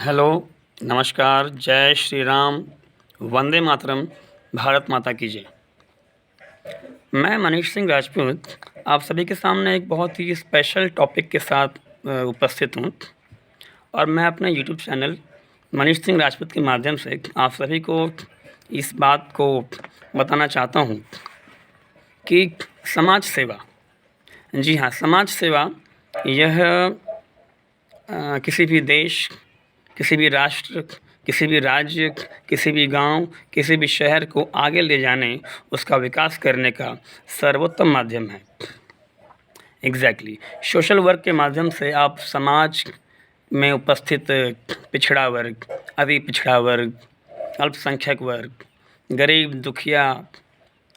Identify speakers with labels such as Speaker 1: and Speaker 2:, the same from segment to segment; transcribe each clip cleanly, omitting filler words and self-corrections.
Speaker 1: Hello, नमस्कार, जय श्री राम, वंदे मातरम, भारत माता की जय। मैं मनीष सिंह राजपूत आप सभी के सामने एक बहुत ही स्पेशल टॉपिक के साथ उपस्थित हूँ और मैं अपने यूट्यूब चैनल मनीष सिंह राजपूत के माध्यम से आप सभी को इस बात को बताना चाहता हूँ कि समाज सेवा, जी हाँ, समाज सेवा यह किसी भी देश, किसी भी राष्ट्र, किसी भी राज्य, किसी भी गांव, किसी भी शहर को आगे ले जाने, उसका विकास करने का सर्वोत्तम माध्यम है। एग्ज़ैक्टली सोशल वर्क के माध्यम से आप समाज में उपस्थित पिछड़ा वर्ग, अति पिछड़ा वर्ग, अल्पसंख्यक वर्ग, गरीब, दुखिया,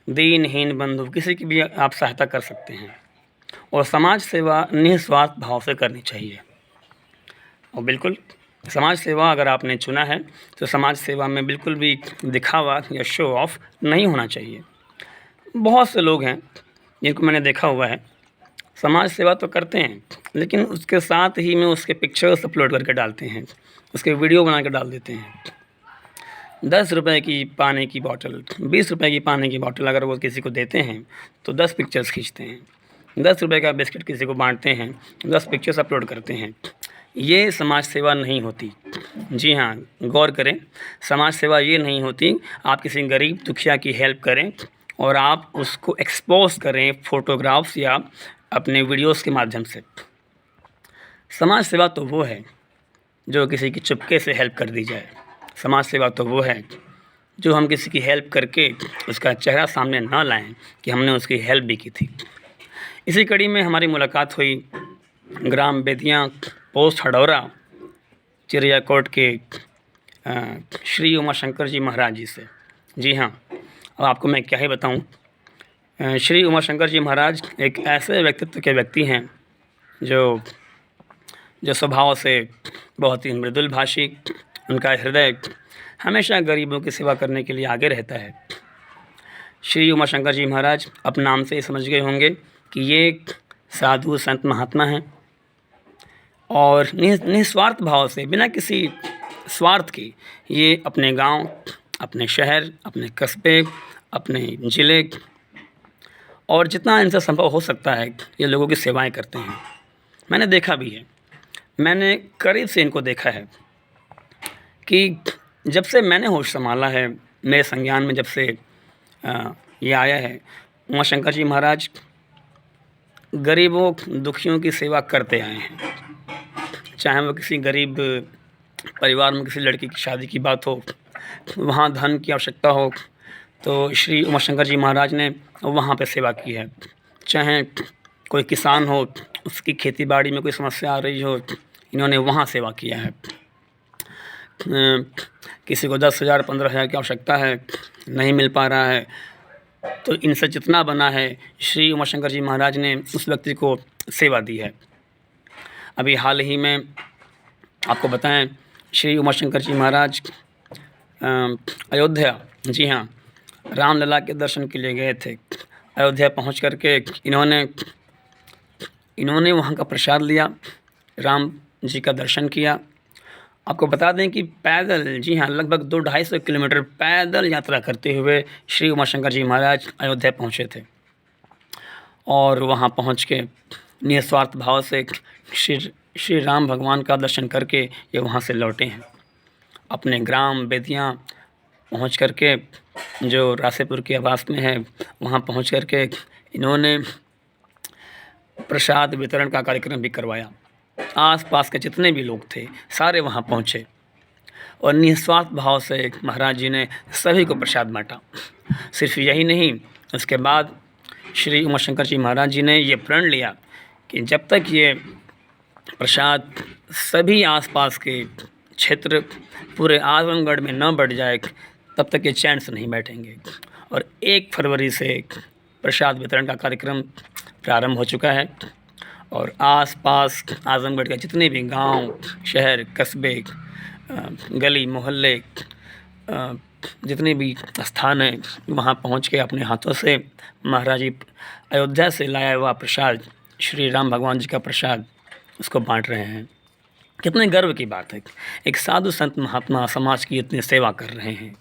Speaker 1: दीनहीन बंधु किसी की भी आप सहायता कर सकते हैं और समाज सेवा निस्वार्थ भाव से करनी चाहिए। और बिल्कुल समाज सेवा अगर आपने चुना है तो समाज सेवा में बिल्कुल भी दिखावा या शो ऑफ नहीं होना चाहिए। बहुत से लोग हैं जिनको मैंने देखा हुआ है, समाज सेवा तो करते हैं लेकिन उसके साथ ही में उसके पिक्चर्स अपलोड करके डालते हैं, उसके वीडियो बना के डाल देते हैं। 10 रुपए की पानी की बॉटल, 20 रुपए की पानी की बॉटल अगर वो किसी को देते हैं तो 10 पिक्चर्स खींचते हैं। 10 रुपए का बिस्किट किसी को बांटते हैं, 10 पिक्चर्स अपलोड करते हैं। ये समाज सेवा नहीं होती। जी हाँ, गौर करें, समाज सेवा ये नहीं होती आप किसी गरीब दुखिया की हेल्प करें और आप उसको एक्सपोज़ करें फ़ोटोग्राफ्स या अपने वीडियोस के माध्यम से। समाज सेवा तो वो है जो किसी की चुपके से हेल्प कर दी जाए। समाज सेवा तो वो है जो हम किसी की हेल्प करके उसका चेहरा सामने ना लाएं कि हमने उसकी हेल्प भी की थी। इसी कड़ी में हमारी मुलाकात हुई ग्राम बेतिया, पोस्ट हडौरा, चिड़ियाकोट के श्री उमाशंकर जी महाराज जी से। जी हाँ, अब आपको मैं क्या ही बताऊं। श्री उमाशंकर जी महाराज एक ऐसे व्यक्तित्व के व्यक्ति हैं जो स्वभाव से बहुत ही मृदुल भाषी, उनका हृदय हमेशा गरीबों की सेवा करने के लिए आगे रहता है। श्री उमाशंकर जी महाराज अपने नाम से ही समझ गए होंगे कि ये एक साधु संत महात्मा हैं और निस्वार्थ भाव से, बिना किसी स्वार्थ के, ये अपने गांव, अपने शहर, अपने कस्बे, अपने ज़िले और जितना इनसे संभव हो सकता है ये लोगों की सेवाएं करते हैं। मैंने देखा भी है, मैंने करीब से इनको देखा है कि जब से मैंने होश संभाला है, मेरे संज्ञान में जब से ये आया है, उमाशंकर जी महाराज गरीबों दुखियों की सेवा करते आए हैं। चाहे वो किसी गरीब परिवार में किसी लड़की की शादी की बात हो, वहाँ धन की आवश्यकता हो तो श्री उमाशंकर जी महाराज ने वहाँ पे सेवा की है। चाहे कोई किसान हो, उसकी खेती बाड़ी में कोई समस्या आ रही हो, इन्होंने वहाँ सेवा किया है। किसी को 10,000 15,000 की आवश्यकता है, नहीं मिल पा रहा है, तो इनसे जितना बना है श्री उमाशंकर जी महाराज ने उस व्यक्ति को सेवा दी है। अभी हाल ही में आपको बताएं, श्री उमाशंकर जी महाराज अयोध्या, जी हाँ, रामलला के दर्शन के लिए गए थे। अयोध्या पहुंच कर के इन्होंने वहाँ का प्रसाद लिया, राम जी का दर्शन किया। आपको बता दें कि पैदल, जी हाँ, लगभग 200-250 किलोमीटर पैदल यात्रा करते हुए श्री उमाशंकर जी महाराज अयोध्या पहुँचे थे और वहाँ पहुँच के निस्वार्थ भाव से श्री राम भगवान का दर्शन करके ये वहाँ से लौटे हैं। अपने ग्राम बेतिया पहुँच कर के, जो रासेपुर के आवास में है, वहाँ पहुँच कर के इन्होंने प्रसाद वितरण का कार्यक्रम भी करवाया। आसपास के जितने भी लोग थे सारे वहाँ पहुँचे और निस्वार्थ भाव से महाराज जी ने सभी को प्रसाद बाँटा। सिर्फ यही नहीं, उसके बाद श्री उमाशंकर जी महाराज जी ने ये प्रण लिया कि जब तक ये प्रसाद सभी आसपास के क्षेत्र पूरे आजमगढ़ में न बढ़ जाए तब तक ये चैन से नहीं बैठेंगे। और 1 फरवरी से प्रसाद वितरण का कार्यक्रम प्रारंभ हो चुका है और आसपास आजमगढ़ के जितने भी गांव, शहर, कस्बे, गली मोहल्ले, जितने भी स्थान हैं, वहाँ पहुँच के अपने हाथों से महाराज जी अयोध्या से लाया हुआ प्रसाद, श्री राम भगवान जी का प्रसाद, उसको बांट रहे हैं। कितने गर्व की बात है। एक साधु संत महात्मा समाज की इतनी सेवा कर रहे हैं,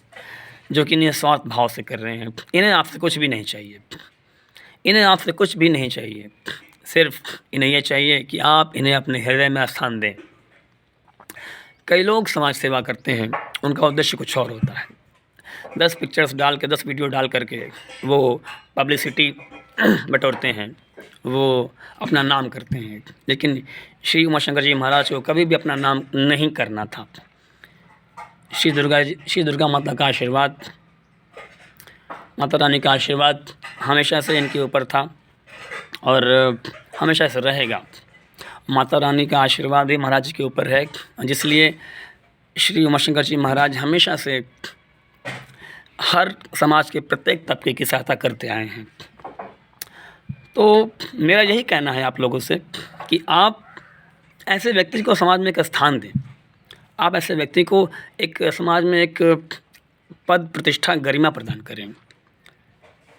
Speaker 1: जो कि निस्वार्थ भाव से कर रहे हैं। इन्हें आपसे कुछ भी नहीं चाहिए, इन्हें आपसे कुछ भी नहीं चाहिए। सिर्फ इन्हें ये चाहिए कि आप इन्हें अपने हृदय में स्थान दें। कई लोग समाज सेवा करते हैं, उनका उद्देश्य कुछ और होता है। 10 पिक्चर्स डाल के, 10 वीडियो डाल करके वो पब्लिसिटी बटोरते हैं, वो अपना नाम करते हैं। लेकिन श्री उमाशंकर जी महाराज को कभी भी अपना नाम नहीं करना था। श्री दुर्गा माता का आशीर्वाद, माता रानी का आशीर्वाद हमेशा से इनके ऊपर था और हमेशा से रहेगा। माता रानी का आशीर्वाद भी महाराज जी के ऊपर है, जिसलिए श्री उमाशंकर जी महाराज हमेशा से हर समाज के प्रत्येक तबके की सहायता करते आए हैं। तो मेरा यही कहना है आप लोगों से कि आप ऐसे व्यक्ति को समाज में एक स्थान दें। आप ऐसे व्यक्ति को एक समाज में एक पद, प्रतिष्ठा, गरिमा प्रदान करें।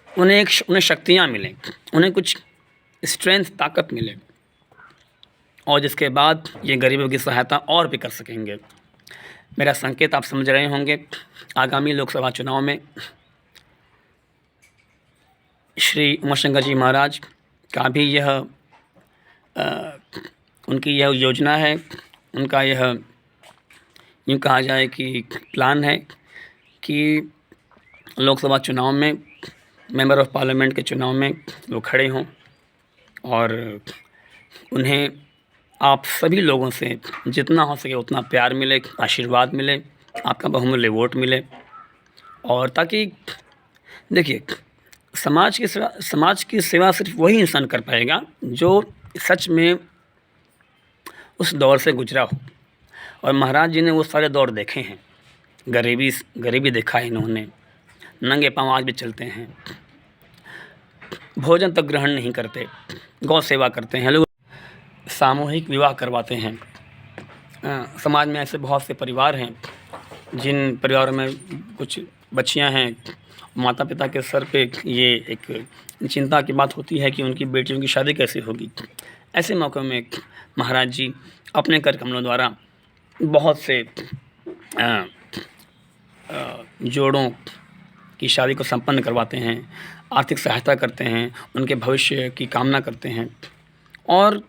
Speaker 1: उन्हें शक्तियाँ मिलें, उन्हें कुछ स्ट्रेंथ, ताकत मिले, और जिसके बाद ये गरीबों की सहायता और भी कर सकेंगे। मेरा संकेत आप समझ रहे होंगे। आगामी लोकसभा चुनाव में श्री उमाशंकर जी महाराज का भी यह उनकी यह योजना है, उनका यह यूँ कहा जाए कि प्लान है कि लोकसभा चुनाव में, मेंबर ऑफ पार्लियामेंट के चुनाव में वो खड़े हों और उन्हें आप सभी लोगों से जितना हो सके उतना प्यार मिले, आशीर्वाद मिले, आपका बहुमूल्य वोट मिले। और ताकि देखिए, समाज की सेवा सिर्फ वही इंसान कर पाएगा जो सच में उस दौर से गुजरा हो। और महाराज जी ने वो सारे दौर देखे हैं। गरीबी देखा है इन्होंने, नंगे पाँव आज भी चलते हैं, भोजन तक ग्रहण नहीं करते, गौ सेवा करते हैं, लोग सामूहिक विवाह करवाते हैं। समाज में ऐसे बहुत से परिवार हैं जिन परिवारों में कुछ बच्चियां हैं, माता पिता के सर पे ये एक चिंता की बात होती है कि उनकी बेटियों की शादी कैसे होगी। ऐसे मौक़ों में महाराज जी अपने कर कमलों द्वारा बहुत से जोड़ों की शादी को संपन्न करवाते हैं, आर्थिक सहायता करते हैं, उनके भविष्य की कामना करते हैं। और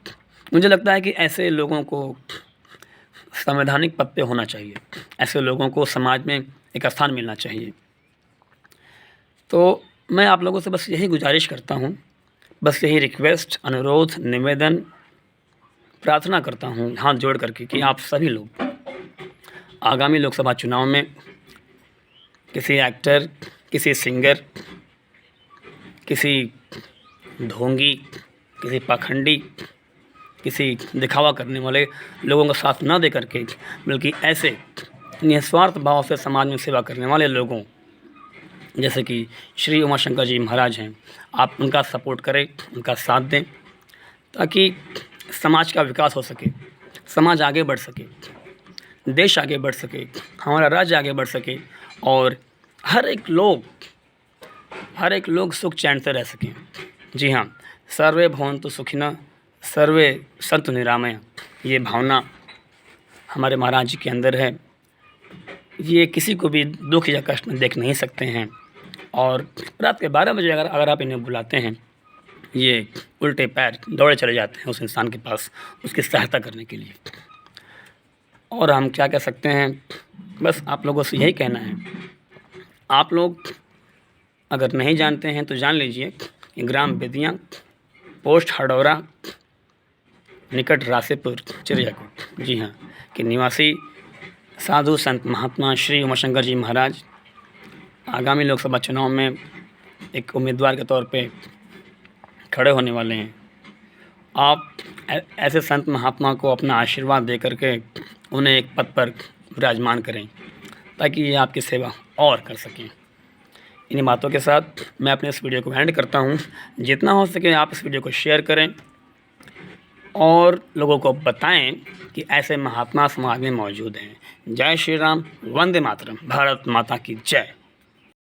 Speaker 1: मुझे लगता है कि ऐसे लोगों को संवैधानिक पद पे होना चाहिए, ऐसे लोगों को समाज में एक स्थान मिलना चाहिए। तो मैं आप लोगों से बस यही गुजारिश करता हूँ, बस यही रिक्वेस्ट, अनुरोध, निवेदन, प्रार्थना करता हूँ हाथ जोड़ करके कि आप सभी लोग आगामी लोकसभा चुनाव में किसी एक्टर, किसी सिंगर, किसी ढोंगी, किसी पाखंडी, किसी दिखावा करने वाले लोगों का साथ ना दे करके, बल्कि ऐसे निस्वार्थ भाव से समाज में सेवा करने वाले लोगों जैसे कि श्री उमाशंकर जी महाराज हैं, आप उनका सपोर्ट करें, उनका साथ दें, ताकि समाज का विकास हो सके, समाज आगे बढ़ सके, देश आगे बढ़ सके, हमारा राज्य आगे बढ़ सके और हर एक लोग सुख चैन से रह सकें। जी हाँ, सर्वे भवन्तु सुखिनः, सर्वे सन्तु निरामया, ये भावना हमारे महाराज जी के अंदर है। ये किसी को भी दुख या कष्ट में देख नहीं सकते हैं। और रात के 12 बजे अगर आप इन्हें बुलाते हैं, ये उल्टे पैर दौड़े चले जाते हैं उस इंसान के पास, उसकी सहायता करने के लिए। और हम क्या कह सकते हैं, बस आप लोगों से यही कहना है, आप लोग अगर नहीं जानते हैं तो जान लीजिए कि ग्राम बेदियाँ, पोस्ट हडौरा, निकट रासेपुर, चिड़ियाकोट, जी हाँ, के निवासी साधु संत महात्मा श्री उमाशंकर जी महाराज आगामी लोकसभा चुनाव में एक उम्मीदवार के तौर पे खड़े होने वाले हैं। आप ऐसे संत महात्मा को अपना आशीर्वाद दे करके उन्हें एक पद पर विराजमान करें, ताकि ये आपकी सेवा और कर सकें। इन्हीं बातों के साथ मैं अपने इस वीडियो को एंड करता हूँ। जितना हो सके आप इस वीडियो को शेयर करें और लोगों को बताएं कि ऐसे महात्मा समाज में मौजूद हैं। जय श्री राम, वंदे मातरम, भारत माता की जय।